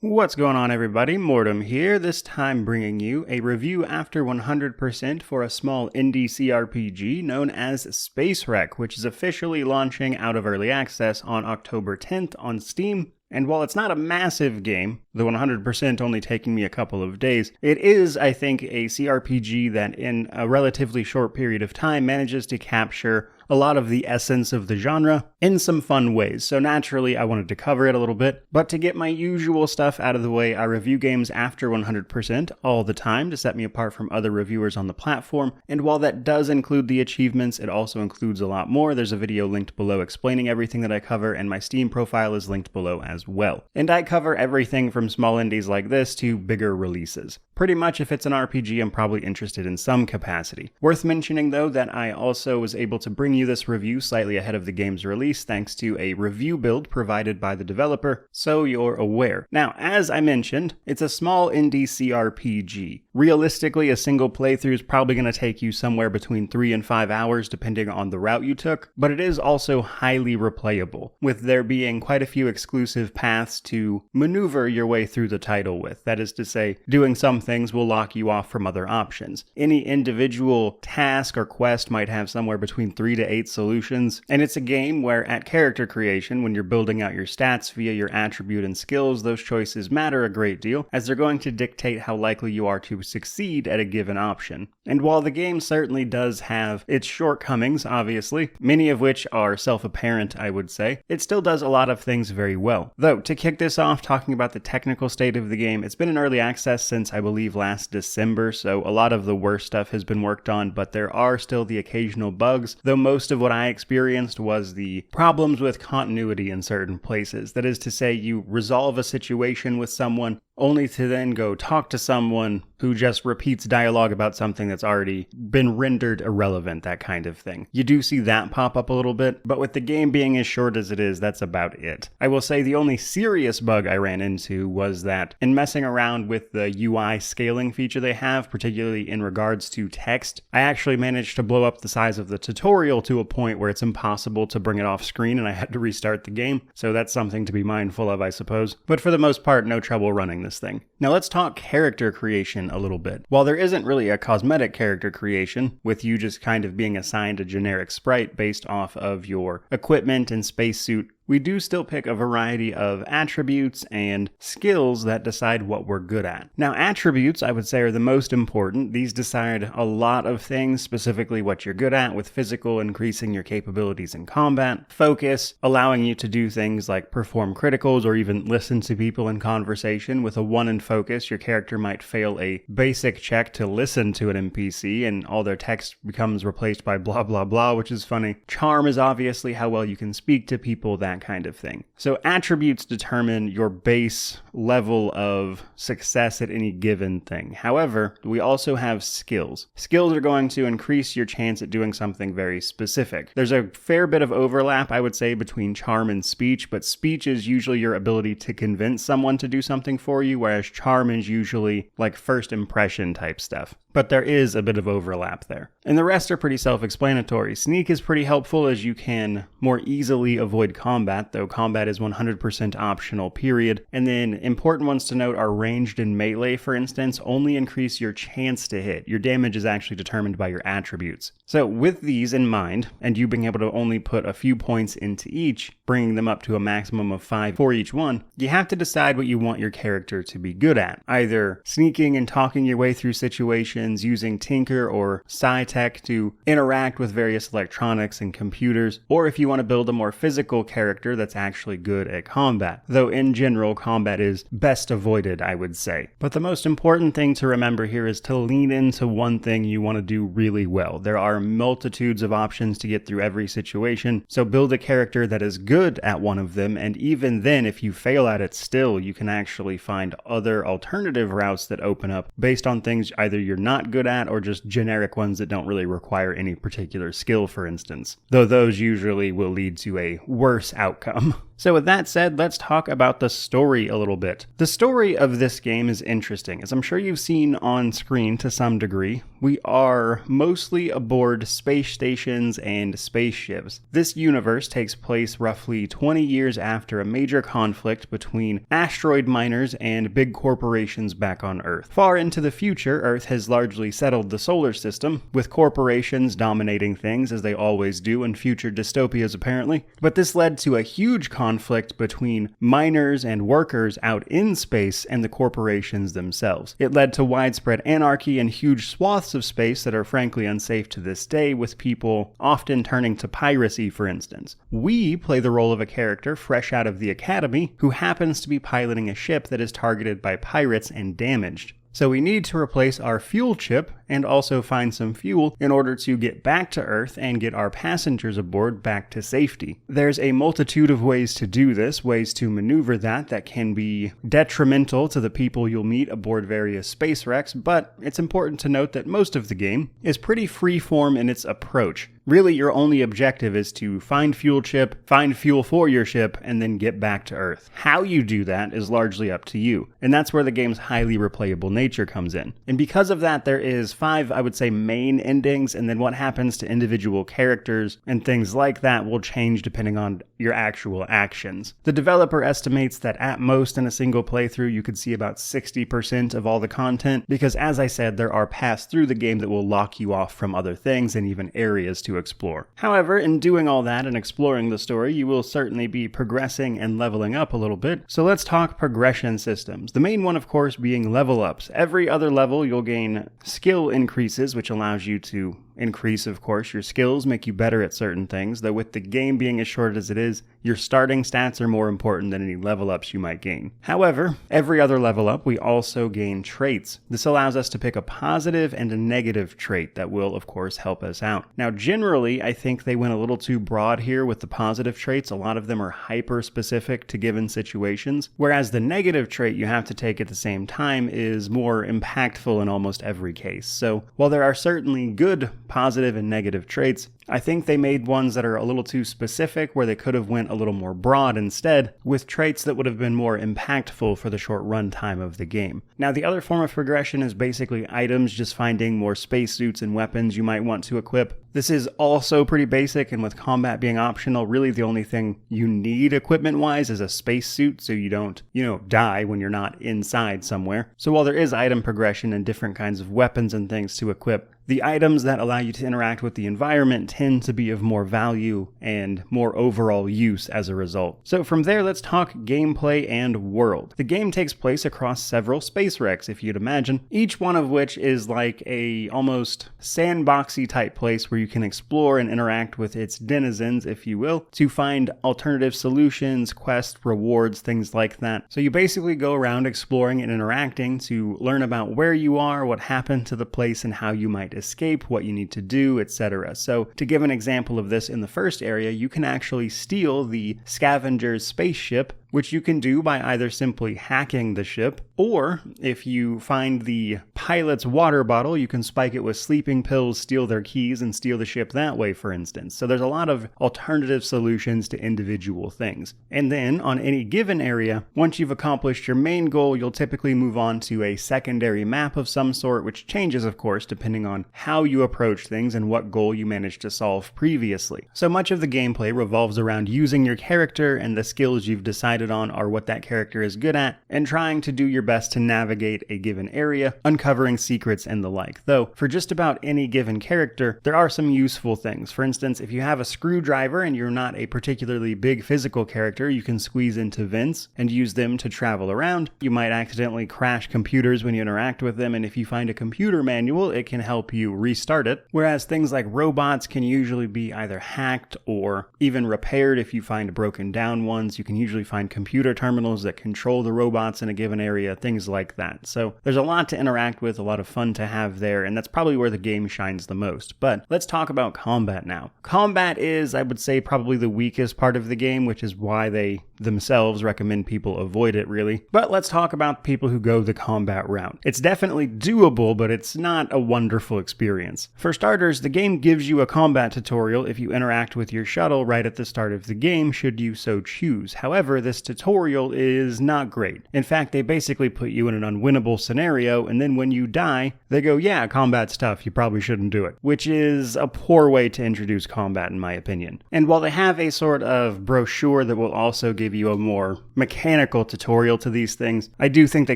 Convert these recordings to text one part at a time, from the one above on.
What's going on, everybody? Mortem here, this time bringing you a review after 100% for a small indie CRPG known as Space Wreck, which is officially launching out of early access on October 10th on Steam. And while it's not a massive game, the 100% only taking me a couple of days, it is, I think, a CRPG that in a relatively short period of time manages to capture a lot of the essence of the genre in some fun ways. So naturally, I wanted to cover it a little bit, but to get my usual stuff out of the way, I review games after 100% all the time to set me apart from other reviewers on the platform. And while that does include the achievements, it also includes a lot more. There's a video linked below explaining everything that I cover, and my Steam profile is linked below as well. And I cover everything from small indies like this to bigger releases. Pretty much if it's an RPG, I'm probably interested in some capacity. Worth mentioning though that I also was able to bring you this review slightly ahead of the game's release thanks to a review build provided by the developer, so you're aware. Now, as I mentioned, it's a small indie CRPG. Realistically, a single playthrough is probably going to take you somewhere between 3 and 5 hours depending on the route you took, but it is also highly replayable, with there being quite a few exclusive paths to maneuver your way through the title with. That is to say, doing some things will lock you off from other options. Any individual task or quest might have somewhere between 3 to 8 solutions, and it's a game where at character creation, when you're building out your stats via your attribute and skills, those choices matter a great deal, as they're going to dictate how likely you are to succeed at a given option. And while the game certainly does have its shortcomings, obviously, many of which are self-apparent, I would say, it still does a lot of things very well. Though, to kick this off, talking about the technical state of the game, it's been in early access since I believe last December, so a lot of the worst stuff has been worked on, but there are still the occasional bugs, though most of what I experienced was the problems with continuity in certain places. That is to say, you resolve a situation with someone only to then go talk to someone who just repeats dialogue about something that's already been rendered irrelevant, that kind of thing. You do see that pop up a little bit, but with the game being as short as it is, that's about it. I will say the only serious bug I ran into was that in messing around with the UI scaling feature they have, particularly in regards to text, I actually managed to blow up the size of the tutorial to a point where it's impossible to bring it off screen and I had to restart the game, so that's something to be mindful of, I suppose. But for the most part, no trouble running this thing. Now let's talk character creation a little bit. While there isn't really a cosmetic character creation, with you just kind of being assigned a generic sprite based off of your equipment and spacesuit, we do still pick a variety of attributes and skills that decide what we're good at. Now, attributes, I would say, are the most important. These decide a lot of things, specifically what you're good at, with physical increasing your capabilities in combat, focus, allowing you to do things like perform criticals or even listen to people in conversation. With a 1 in focus, your character might fail a basic check to listen to an NPC, and all their text becomes replaced by blah blah blah, which is funny. Charm is obviously how well you can speak to people, that kind of thing. So attributes determine your base level of success at any given thing. However, we also have skills. Skills are going to increase your chance at doing something very specific. There's a fair bit of overlap, I would say, between charm and speech, but speech is usually your ability to convince someone to do something for you, whereas charm is usually like first impression type stuff. But there is a bit of overlap there. And the rest are pretty self-explanatory. Sneak is pretty helpful as you can more easily avoid combat, though combat is 100% optional, period. And then important ones to note are ranged and melee, for instance, only increase your chance to hit. Your damage is actually determined by your attributes. So with these in mind, and you being able to only put a few points into each, bringing them up to a maximum of 5 for each one, you have to decide what you want your character to be good at. Either sneaking and talking your way through situations, using Tinker or Sci-Tech to interact with various electronics and computers, or if you want to build a more physical character that's actually good at combat. Though in general, combat is best avoided, I would say. But the most important thing to remember here is to lean into one thing you want to do really well. There are multitudes of options to get through every situation, so build a character that is good at one of them, and even then, if you fail at it still, you can actually find other alternative routes that open up based on things either you're not good at or just generic ones that don't really require any particular skill, for instance. Though those usually will lead to a worse outcome. So with that said, let's talk about the story a little bit. The story of this game is interesting. As I'm sure you've seen on screen to some degree, we are mostly aboard space stations and spaceships. This universe takes place roughly 20 years after a major conflict between asteroid miners and big corporations back on Earth. Far into the future, Earth has largely settled the solar system, with corporations dominating things as they always do in future dystopias apparently. But this led to a huge conflict between miners and workers out in space and the corporations themselves. It led to widespread anarchy and huge swaths of space that are frankly unsafe to this day, with people often turning to piracy, for instance. We play the role of a character fresh out of the academy who happens to be piloting a ship that is targeted by pirates and damaged. So we need to replace our fuel chip and also find some fuel in order to get back to Earth and get our passengers aboard back to safety. There's a multitude of ways to do this, ways to maneuver that can be detrimental to the people you'll meet aboard various space wrecks, but it's important to note that most of the game is pretty freeform in its approach. Really, your only objective is to find fuel chip, find fuel for your ship, and then get back to Earth. How you do that is largely up to you, and that's where the game's highly replayable nature comes in. And because of that, there is 5, I would say, main endings, and then what happens to individual characters and things like that will change depending on your actual actions. The developer estimates that at most in a single playthrough, you could see about 60% of all the content, because as I said, there are paths through the game that will lock you off from other things and even areas to explore. However, in doing all that and exploring the story, you will certainly be progressing and leveling up a little bit. So let's talk progression systems. The main one, of course, being level ups. Every other level, you'll gain skill increases, which allows you to increase, of course, your skills, make you better at certain things, though with the game being as short as it is, your starting stats are more important than any level ups you might gain. However, every other level up, we also gain traits. This allows us to pick a positive and a negative trait that will, of course, help us out. Now, generally, I think they went a little too broad here with the positive traits. A lot of them are hyper-specific to given situations, whereas the negative trait you have to take at the same time is more impactful in almost every case. So, while there are certainly good positive and negative traits, I think they made ones that are a little too specific where they could have went a little more broad instead, with traits that would have been more impactful for the short run time of the game. Now, the other form of progression is basically items, just finding more spacesuits and weapons you might want to equip. This is also pretty basic, and with combat being optional, really the only thing you need equipment-wise is a spacesuit so you don't, die when you're not inside somewhere. So while there is item progression and different kinds of weapons and things to equip, the items that allow you to interact with the environment tend to be of more value and more overall use as a result. So from there, let's talk gameplay and world. The game takes place across several space wrecks, if you'd imagine, each one of which is like a almost sandboxy type place where you can explore and interact with its denizens, if you will, to find alternative solutions, quests, rewards, things like that. So you basically go around exploring and interacting to learn about where you are, what happened to the place, and how you might escape, what you need to do, etc. So to give an example of this, in the first area, you can actually steal the scavenger's spaceship, which you can do by either simply hacking the ship, or if you find the pilot's water bottle, you can spike it with sleeping pills, steal their keys, and steal the ship that way, for instance. So there's a lot of alternative solutions to individual things. And then on any given area, once you've accomplished your main goal, you'll typically move on to a secondary map of some sort, which changes, of course, depending on how you approach things and what goal you managed to solve previously. So much of the gameplay revolves around using your character, and the skills you've decided on are what that character is good at, and trying to do your best to navigate a given area, uncovering secrets and the like. Though, for just about any given character, there are some useful things. For instance, if you have a screwdriver and you're not a particularly big physical character, you can squeeze into vents and use them to travel around. You might accidentally crash computers when you interact with them, and if you find a computer manual, it can help you restart it. Whereas things like robots can usually be either hacked or even repaired. If you find broken down ones, you can usually find computer terminals that control the robots in a given area, things like that. So there's a lot to interact with, a lot of fun to have there, and that's probably where the game shines the most. But let's talk about combat now. Combat is, I would say, probably the weakest part of the game, which is why they themselves recommend people avoid it, really. But let's talk about people who go the combat route. It's definitely doable, but it's not a wonderful experience. For starters, the game gives you a combat tutorial if you interact with your shuttle right at the start of the game, should you so choose. However, this tutorial is not great. In fact, they basically put you in an unwinnable scenario, and then when you die, they go, yeah, combat's tough, you probably shouldn't do it. Which is a poor way to introduce combat, in my opinion. And while they have a sort of brochure that will also give you a more mechanical tutorial to these things, I do think they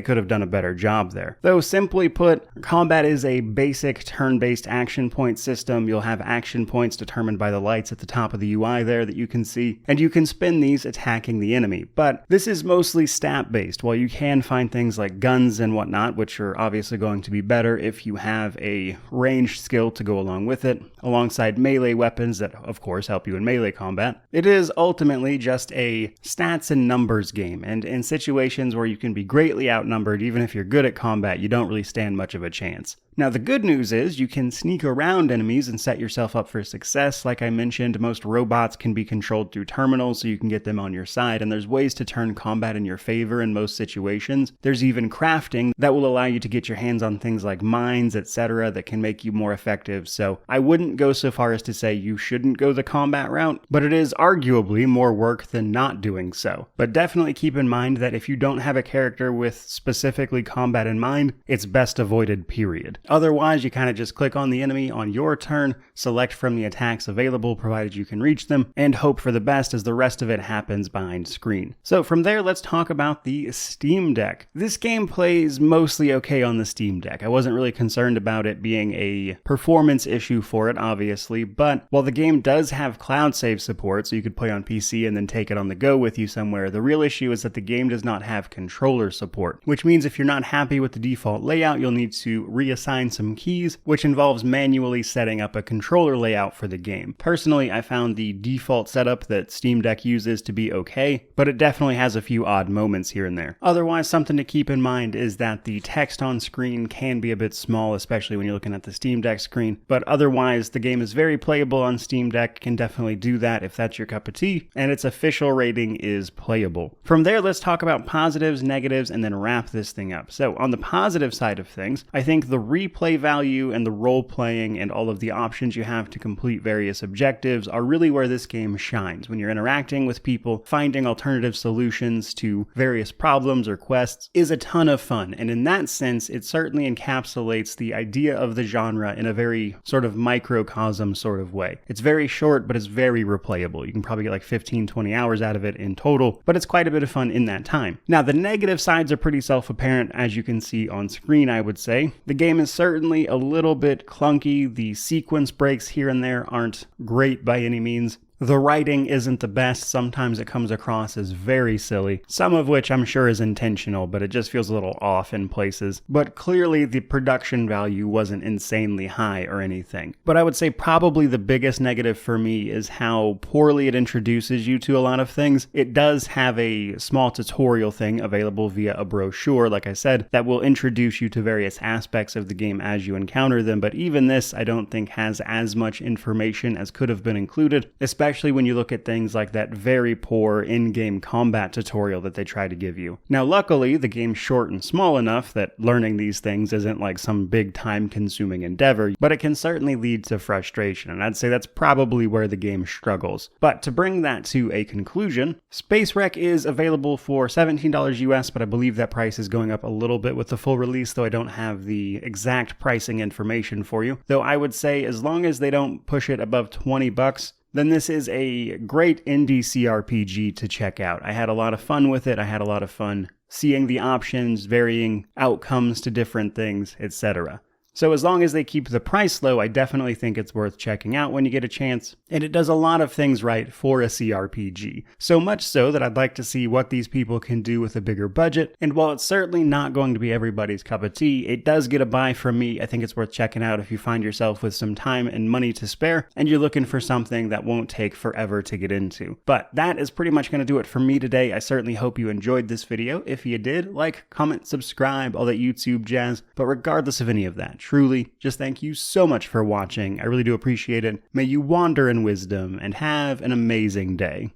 could have done a better job there. Though simply put, combat is a basic turn-based action point system. You'll have action points determined by the lights at the top of the UI there that you can see, and you can spin these attacking the enemy. But this is mostly stat-based. While you can find things like guns and whatnot, which are obviously going to be better if you have a ranged skill to go along with it, alongside melee weapons that of course help you in melee combat, it is ultimately just a stats and numbers game, and in situations where you can be greatly outnumbered, even if you're good at combat, you don't really stand much of a chance. Now, the good news is you can sneak around enemies and set yourself up for success. Like I mentioned, most robots can be controlled through terminals, so you can get them on your side, and there's ways to turn combat in your favor in most situations. There's even crafting that will allow you to get your hands on things like mines, etc., that can make you more effective. So I wouldn't go so far as to say you shouldn't go the combat route, but it is arguably more work than not doing so. But definitely keep in mind that if you don't have a character with specifically combat in mind, it's best avoided, period. Otherwise, you kind of just click on the enemy on your turn, select from the attacks available provided you can reach them, and hope for the best as the rest of it happens behind screen. So from there, let's talk about the Steam Deck. This game plays mostly okay on the Steam Deck. I wasn't really concerned about it being a performance issue for it, obviously, but while the game does have cloud save support, so you could play on PC and then take it on the go with you somewhere, the real issue is that the game does not have controller support, which means if you're not happy with the default layout, you'll need to reassign some keys, which involves manually setting up a controller layout for the game. Personally, I found the default setup that Steam Deck uses to be okay, but it definitely has a few odd moments here and there. Otherwise, something to keep in mind is that the text on screen can be a bit small, especially when you're looking at the Steam Deck screen, but otherwise, the game is very playable on Steam Deck, can definitely do that if that's your cup of tea, and its official rating is playable. From there, let's talk about positives, negatives, and then wrap this thing up. So, on the positive side of things, I think the replay value and the role-playing and all of the options you have to complete various objectives are really where this game shines. When you're interacting with people, finding alternative solutions to various problems or quests is a ton of fun, and in that sense, it certainly encapsulates the idea of the genre in a very sort of microcosm sort of way. It's very short, but it's very replayable. You can probably get like 15-20 hours out of it in total, but it's quite a bit of fun in that time. Now, the negative sides are pretty self-apparent, as you can see on screen, I would say. The game is certainly a little bit clunky. The sequence breaks here and there aren't great by any means. The writing isn't the best. Sometimes it comes across as very silly, some of which I'm sure is intentional, but it just feels a little off in places. But clearly the production value wasn't insanely high or anything. But I would say probably the biggest negative for me is how poorly it introduces you to a lot of things. It does have a small tutorial thing available via a brochure, like I said, that will introduce you to various aspects of the game as you encounter them, but even this I don't think has as much information as could have been included, especially when you look at things like that very poor in-game combat tutorial that they try to give you. Now, luckily, the game's short and small enough that learning these things isn't like some big time-consuming endeavor, but it can certainly lead to frustration, and I'd say that's probably where the game struggles. But to bring that to a conclusion, Space Wreck is available for $17 US, but I believe that price is going up a little bit with the full release, though I don't have the exact pricing information for you. Though I would say as long as they don't push it above $20, then this is a great indie CRPG to check out. I had a lot of fun with it. I had a lot of fun seeing the options, varying outcomes to different things, etc. So as long as they keep the price low, I definitely think it's worth checking out when you get a chance, and it does a lot of things right for a CRPG. So much so that I'd like to see what these people can do with a bigger budget, and while it's certainly not going to be everybody's cup of tea, it does get a buy from me. I think it's worth checking out if you find yourself with some time and money to spare, and you're looking for something that won't take forever to get into. But that is pretty much going to do it for me today. I certainly hope you enjoyed this video. If you did, like, comment, subscribe, all that YouTube jazz. But regardless of any of that, truly, just thank you so much for watching. I really do appreciate it. May you wander in wisdom and have an amazing day.